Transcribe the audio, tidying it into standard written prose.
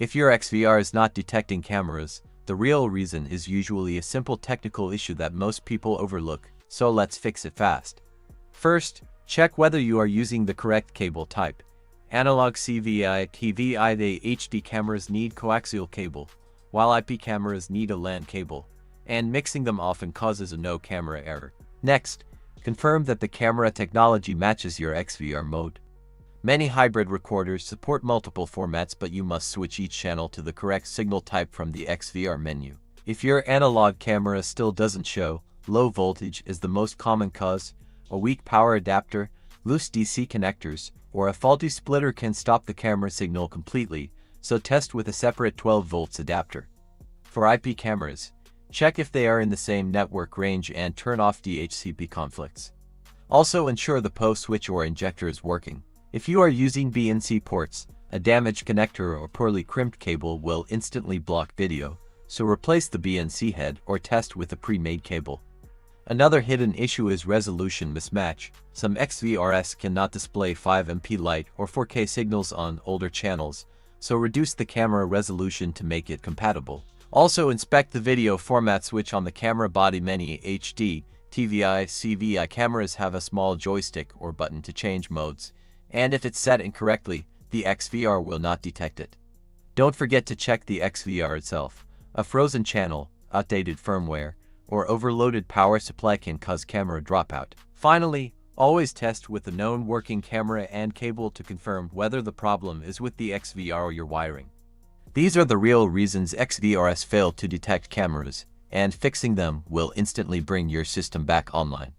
If your XVR is not detecting cameras, the real reason is usually a simple technical issue that most people overlook, so let's fix it fast. First, check whether you are using the correct cable type. Analog CVI HD cameras need coaxial cable, while IP cameras need a LAN cable, and mixing them often causes a no camera error. Next, confirm that the camera technology matches your XVR mode. Many hybrid recorders support multiple formats, but you must switch each channel to the correct signal type from the XVR menu. If your analog camera still doesn't show, low voltage is the most common cause. A weak power adapter, loose DC connectors, or a faulty splitter can stop the camera signal completely, so test with a separate 12 volts adapter. For IP cameras, check if they are in the same network range and turn off DHCP conflicts. Also ensure the post switch or injector is working. If you are using BNC ports, a damaged connector or poorly crimped cable will instantly block video, so replace the BNC head or test with a pre-made cable. Another hidden issue is resolution mismatch. Some XVRs cannot display 5MP light or 4K signals on older channels, so reduce the camera resolution to make it compatible. Also inspect the video format switch on the camera body. Many HD, TVI, CVI cameras have a small joystick or button to change modes, and if it's set incorrectly, the XVR will not detect it. Don't forget to check the XVR itself. A frozen channel, outdated firmware, or overloaded power supply can cause camera dropout. Finally, always test with a known working camera and cable to confirm whether the problem is with the XVR or your wiring. These are the real reasons XVRs fail to detect cameras, and fixing them will instantly bring your system back online.